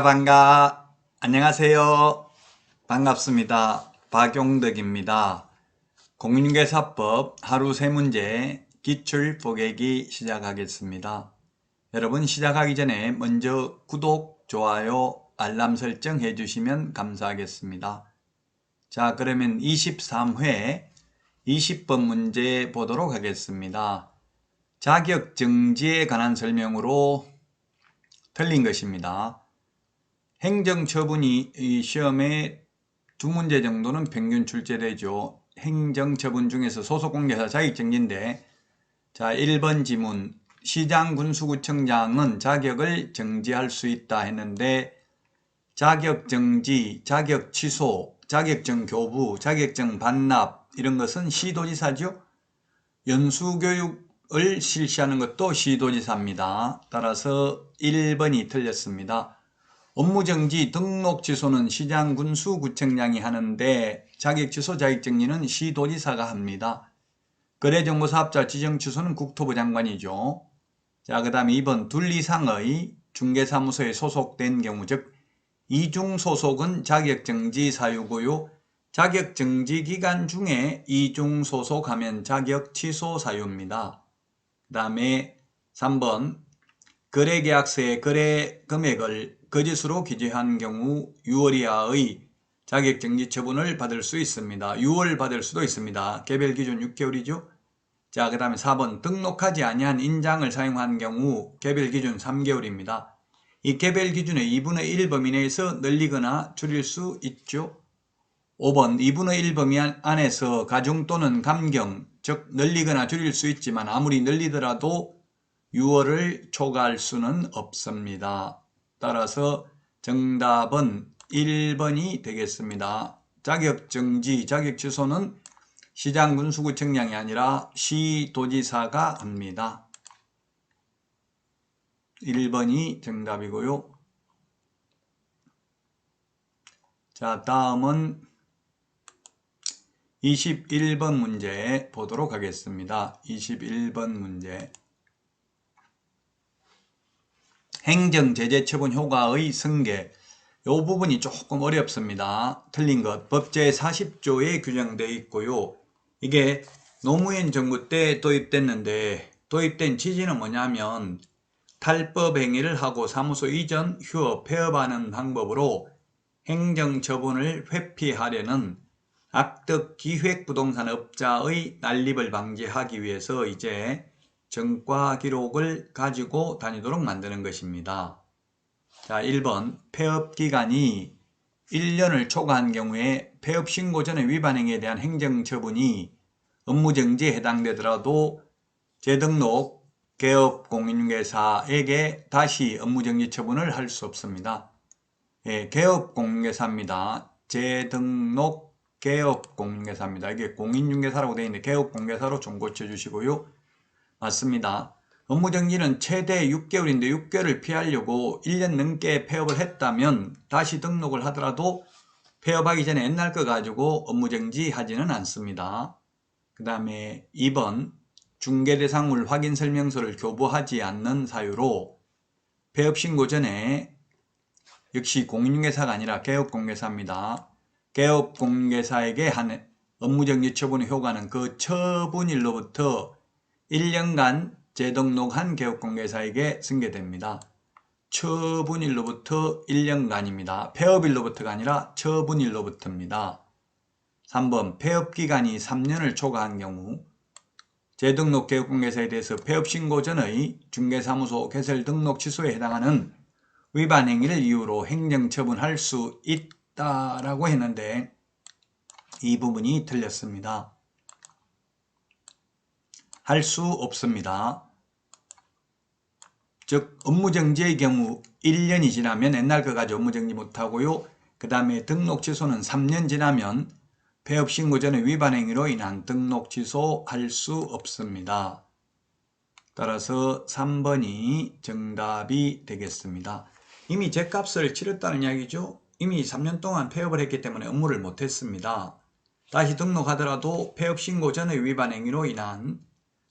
반가. 안녕하세요. 반갑습니다. 박용덕입니다. 공인중개사법 하루 세 문제 기출 보객이 시작하겠습니다. 여러분 시작하기 전에 먼저 구독, 좋아요, 알람 설정 해주시면 감사하겠습니다. 자, 그러면 23회 20번 문제 보도록 하겠습니다. 자격정지에 관한 설명으로 틀린 것입니다. 행정처분이 이 시험에 두 문제 정도는 평균 출제되죠. 행정처분 중에서 소속공개사 자격정지인데, 자, 1번 지문, 시장군수구청장은 자격을 정지할 수 있다 했는데, 자격정지, 자격취소, 자격증 교부, 자격증 반납 이런 것은 시도지사죠. 연수교육을 실시하는 것도 시도지사입니다. 따라서 1번이 틀렸습니다. 업무정지, 등록취소는 시장군수구청장이 하는데 자격취소, 자격정지는 시도지사가 합니다. 거래정보사업자 지정취소는 국토부 장관이죠. 자, 그 다음에 2번 둘 이상의 중개사무소에 소속된 경우, 즉 이중소속은 자격정지 사유고요. 자격정지 기간 중에 이중소속하면 자격취소 사유입니다. 그 다음에 3번 거래계약서의 거래 금액을 거짓으로 기재한 경우 6월 이하의 자격정지 처분을 받을 수 있습니다. 6월 받을 수도 있습니다. 개별 기준 6개월이죠. 자, 그 다음에 4번 등록하지 아니한 인장을 사용한 경우 개별 기준 3개월입니다. 이 개별 기준의 2분의 1 범위 내에서 늘리거나 줄일 수 있죠. 5번 2분의 1 범위 안에서 가중 또는 감경, 즉 늘리거나 줄일 수 있지만 아무리 늘리더라도 6월을 초과할 수는 없습니다. 따라서 정답은 1번이 되겠습니다. 자격정지, 자격취소는 시장군수구청장이 아니라 시도지사가 합니다. 1번이 정답이고요. 자, 다음은 21번 문제 보도록 하겠습니다. 21번 문제. 행정제재처분 효과의 승계. 이 부분이 조금 어렵습니다. 틀린 것. 법 제40조에 규정되어 있고요. 이게 노무현 정부 때 도입됐는데 도입된 취지는 뭐냐면 탈법 행위를 하고 사무소 이전, 휴업, 폐업하는 방법으로 행정처분을 회피하려는 악덕 기획부동산업자의 난립을 방지하기 위해서 이제 정과 기록을 가지고 다니도록 만드는 것입니다. 자, 1번 폐업기간이 1년을 초과한 경우에 폐업신고 전의 위반행위에 대한 행정처분이 업무정지에 해당되더라도 재등록 개업공인중개사에게 다시 업무정지 처분을 할 수 없습니다. 예, 개업공인중개사입니다. 재등록 개업공인중개사입니다. 이게 공인중개사라고 되어 있는데 개업공인중개사로 좀 고쳐주시고요. 맞습니다. 업무정지는 최대 6개월인데 6개월을 피하려고 1년 넘게 폐업을 했다면 다시 등록을 하더라도 폐업하기 전에 옛날 거 가지고 업무정지 하지는 않습니다. 그 다음에 2번 중개대상물 확인설명서를 교부하지 않는 사유로 폐업신고 전에 역시 공인중개사가 아니라 개업공개사입니다. 개업공개사에게 한 업무정지 처분의 효과는 그 처분일로부터 1년간 재등록한 개업공개사에게 승계됩니다. 처분일로부터 1년간입니다. 폐업일로부터가 아니라 처분일로부터입니다. 3번 폐업기간이 3년을 초과한 경우 재등록 개업공개사에 대해서 폐업신고 전의 중개사무소 개설 등록 취소에 해당하는 위반 행위를 이유로 행정처분할 수 있다라고 했는데 이 부분이 틀렸습니다. 할 수 없습니다. 즉 업무정지의 경우 1년이 지나면 옛날 거 가지고 업무정지 못하고요. 그 다음에 등록 취소는 3년 지나면 폐업신고 전의 위반 행위로 인한 등록 취소할 수 없습니다. 따라서 3번이 정답이 되겠습니다. 이미 죗값을 치렀다는 이야기죠. 이미 3년 동안 폐업을 했기 때문에 업무를 못했습니다. 다시 등록하더라도 폐업 신고 전의 위반 행위로 인한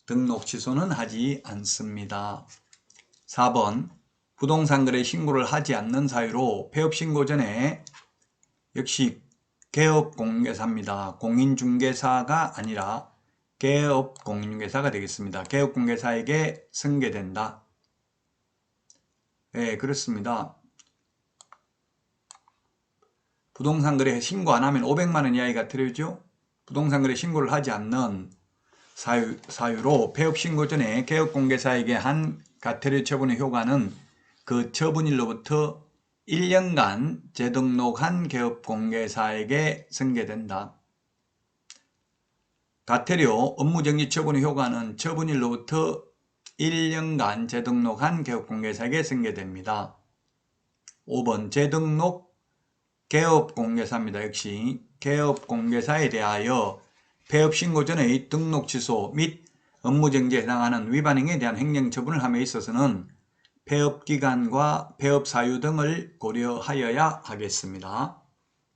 등록 취소는 하지 않습니다. 4번 부동산 거래 신고를 하지 않는 사유로 폐업 신고 전에 역시 개업공개사입니다. 공인중개사가 아니라 개업공인중개사가 되겠습니다. 개업공개사에게 승계된다. 네, 그렇습니다. 부동산 거래 신고 안 하면 500만원 이하가 들어오죠. 부동산 거래 신고를 하지 않는 사유로 폐업 신고 전에 개업공개사에게 한 과태료 처분의 효과는 그 처분일로부터 1년간 재등록한 개업공개사에게 승계된다. 과태료 업무정지 처분의 효과는 처분일로부터 1년간 재등록한 개업공개사에게 승계됩니다. 5번 재등록 개업공개사입니다. 역시 개업공개사에 대하여 폐업신고 전의 등록 취소 및 업무정지에 해당하는 위반행위에 대한 행정처분을 함에 있어서는 폐업기간과 폐업사유 등을 고려하여야 하겠습니다.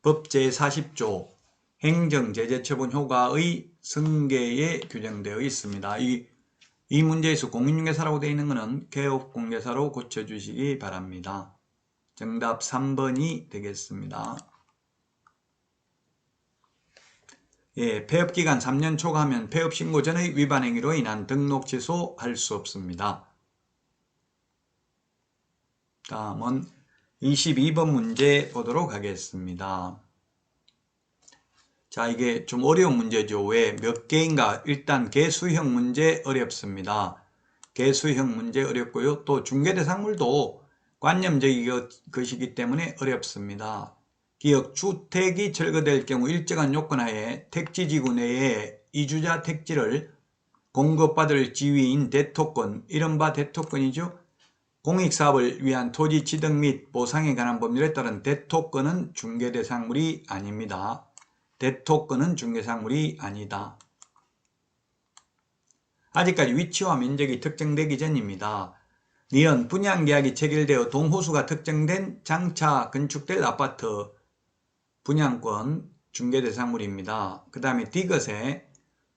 법 제40조 행정제재처분 효과의 승계에 규정되어 있습니다. 이 문제에서 공인중개사라고 되어 있는 것은 개업공개사로 고쳐주시기 바랍니다. 정답 3번이 되겠습니다. 예, 폐업기간 3년 초과하면 폐업신고 전의 위반행위로 인한 등록 취소할 수 없습니다. 다음은 22번 문제 보도록 하겠습니다. 자, 이게 좀 어려운 문제죠. 왜? 몇 개인가? 일단 개수형 문제 어렵습니다. 개수형 문제 어렵고요. 또 중개대상물도 관념적인 것이기 때문에 어렵습니다. 기억 주택이 철거될 경우 일정한 요건하에 택지지구 내에 이주자 택지를 공급받을 지위인 대토권, 이른바 대토권이죠. 공익사업을 위한 토지 취득 및 보상에 관한 법률에 따른 대토권은 중개대상물이 아닙니다. 대토권은 중개상물이 아니다. 아직까지 위치와 면적이 특정되기 전입니다. 니은 분양계약이 체결되어 동호수가 특정된 장차 건축될 아파트 분양권 중개대상물입니다. 그 다음에 디귿에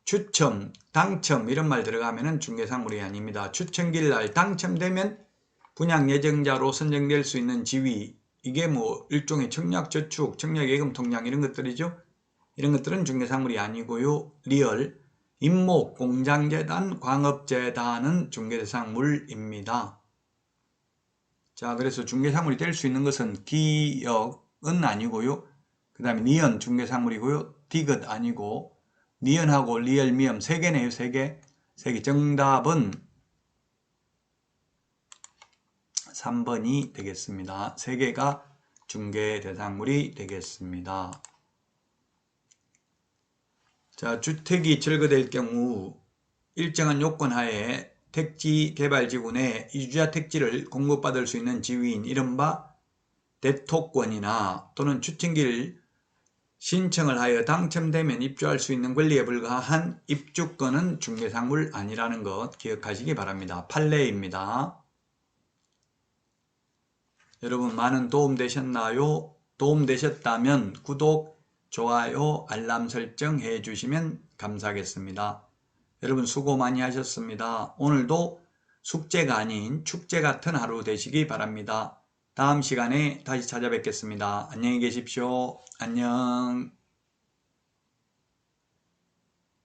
추첨, 당첨 이런 말 들어가면 중개상물이 아닙니다. 추첨기일 날 당첨되면 분양 예정자로 선정될 수 있는 지위, 이게 뭐 일종의 청약저축, 청약예금 통장 이런 것들이죠. 이런 것들은 중개상물이 아니고요. 리얼, 임목, 공장재단, 광업재단은 중개대상물입니다. 자, 그래서 중개상물이 될 수 있는 것은 기역은 아니고요. 그 다음에 니은 중개상물이고요. 디귿 아니고 니은하고 리얼, 미음 3개네요. 3개. 3개. 정답은 3번이 되겠습니다. 3개가 중개대상물이 되겠습니다. 자, 주택이 철거될 경우 일정한 요건 하에 택지 개발지구 내 이주자 택지를 공급받을 수 있는 지위인 이른바 대토권이나 또는 추천기를 신청을 하여 당첨되면 입주할 수 있는 권리에 불과한 입주권은 중개상물 아니라는 것 기억하시기 바랍니다. 판례입니다. 여러분 많은 도움 되셨나요? 도움 되셨다면 구독, 좋아요, 알람 설정 해주시면 감사하겠습니다. 여러분 수고 많이 하셨습니다. 오늘도 숙제가 아닌 축제 같은 하루 되시기 바랍니다. 다음 시간에 다시 찾아뵙겠습니다. 안녕히 계십시오. 안녕.